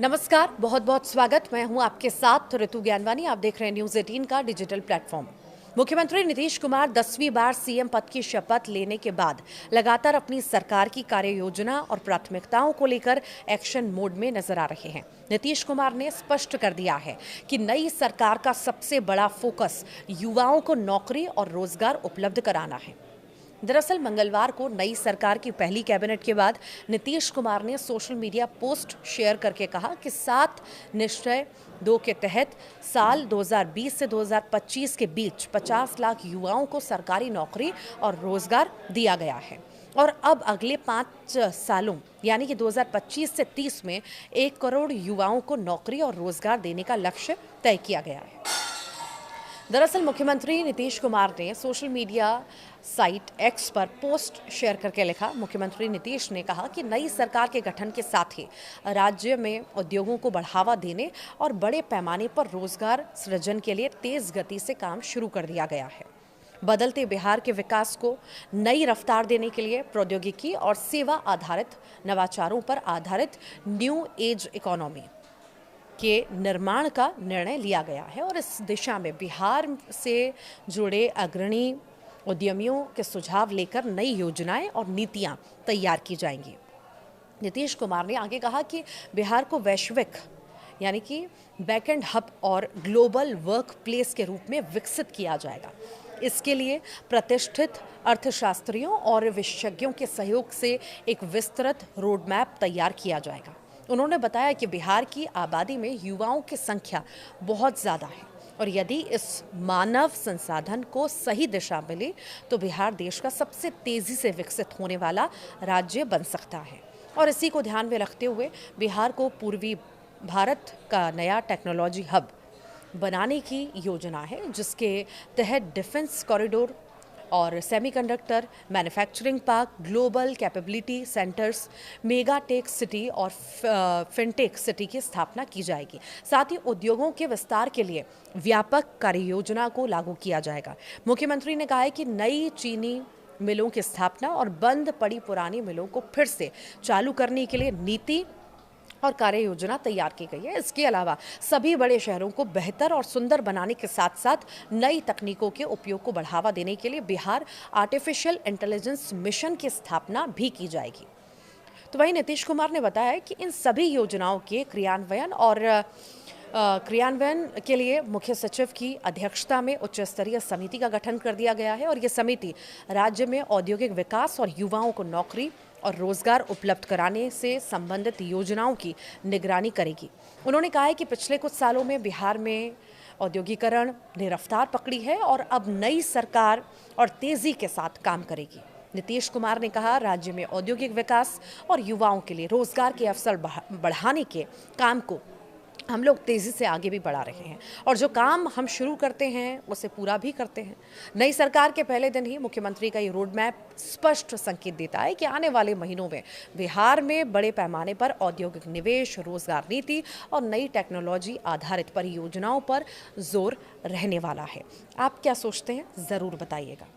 नमस्कार, बहुत बहुत स्वागत। मैं हूं आपके साथ ऋतु ज्ञानवानी। आप देख रहे हैं न्यूज़ 18 का डिजिटल प्लेटफॉर्म। मुख्यमंत्री नीतीश कुमार 10वीं बार सीएम पद की शपथ लेने के बाद लगातार अपनी सरकार की कार्य योजना और प्राथमिकताओं को लेकर एक्शन मोड में नजर आ रहे हैं। नीतीश कुमार ने स्पष्ट कर दिया है कि नई सरकार का सबसे बड़ा फोकस युवाओं को नौकरी और रोजगार उपलब्ध कराना है। दरअसल मंगलवार को नई सरकार की पहली कैबिनेट के बाद नीतीश कुमार ने सोशल मीडिया पोस्ट शेयर करके कहा कि 7 निश्चय 2 के तहत साल 2020 से 2025 के बीच 50 लाख युवाओं को सरकारी नौकरी और रोजगार दिया गया है और अब अगले 5 सालों यानी कि 2025 से 30 में 1 करोड़ युवाओं को नौकरी और रोजगार देने का लक्ष्य तय किया गया है। दरअसल मुख्यमंत्री नीतीश कुमार ने सोशल मीडिया साइट एक्स पर पोस्ट शेयर करके लिखा। मुख्यमंत्री नीतीश ने कहा कि नई सरकार के गठन के साथ ही राज्य में उद्योगों को बढ़ावा देने और बड़े पैमाने पर रोजगार सृजन के लिए तेज गति से काम शुरू कर दिया गया है। बदलते बिहार के विकास को नई रफ्तार देने के लिए प्रौद्योगिकी और सेवा आधारित नवाचारों पर आधारित न्यू एज इकोनॉमी के निर्माण का निर्णय लिया गया है और इस दिशा में बिहार से जुड़े अग्रणी उद्यमियों के सुझाव लेकर नई योजनाएं और नीतियां तैयार की जाएंगी। नीतीश कुमार ने आगे कहा कि बिहार को वैश्विक यानी कि बैकएंड हब और ग्लोबल वर्क प्लेस के रूप में विकसित किया जाएगा। इसके लिए प्रतिष्ठित अर्थशास्त्रियों और विशेषज्ञों के सहयोग से एक विस्तृत रोड मैप तैयार किया जाएगा। उन्होंने बताया कि बिहार की आबादी में युवाओं की संख्या बहुत ज़्यादा है और यदि इस मानव संसाधन को सही दिशा मिले तो बिहार देश का सबसे तेज़ी से विकसित होने वाला राज्य बन सकता है। और इसी को ध्यान में रखते हुए बिहार को पूर्वी भारत का नया टेक्नोलॉजी हब बनाने की योजना है, जिसके तहत डिफेंस कॉरिडोर और semiconductor manufacturing park, global capability centres, mega tech city और फिनटेक सिटी की स्थापना की जाएगी। साथ ही उद्योगों के विस्तार के लिए व्यापक कार्य योजना को लागू किया जाएगा। मुख्यमंत्री ने कहा है कि नई चीनी मिलों की स्थापना और बंद पड़ी पुरानी मिलों को फिर से चालू करने के लिए नीति और कार्य योजना तैयार की गई है। इसके अलावा सभी बड़े शहरों को बेहतर और सुंदर बनाने के साथ साथ नई तकनीकों के उपयोग को बढ़ावा देने के लिए बिहार आर्टिफिशियल इंटेलिजेंस मिशन की स्थापना भी की जाएगी। तो वहीं नीतीश कुमार ने बताया कि इन सभी योजनाओं के क्रियान्वयन के लिए मुख्य सचिव की अध्यक्षता में उच्च स्तरीय समिति का गठन कर दिया गया है और ये समिति राज्य में औद्योगिक विकास और युवाओं को नौकरी और रोजगार उपलब्ध कराने से संबंधित योजनाओं की निगरानी करेगी। उन्होंने कहा है कि पिछले कुछ सालों में बिहार में औद्योगिकरण ने रफ्तार पकड़ी है और अब नई सरकार और तेजी के साथ काम करेगी। नीतीश कुमार ने कहा, राज्य में औद्योगिक विकास और युवाओं के लिए रोजगार के अवसर बढ़ाने के काम को हम लोग तेज़ी से आगे भी बढ़ा रहे हैं और जो काम हम शुरू करते हैं उसे पूरा भी करते हैं। नई सरकार के पहले दिन ही मुख्यमंत्री का ये रोड मैप स्पष्ट संकेत देता है कि आने वाले महीनों में बिहार में बड़े पैमाने पर औद्योगिक निवेश, रोजगार नीति और नई टेक्नोलॉजी आधारित परियोजनाओं पर जोर रहने वाला है। आप क्या सोचते हैं, ज़रूर बताइएगा।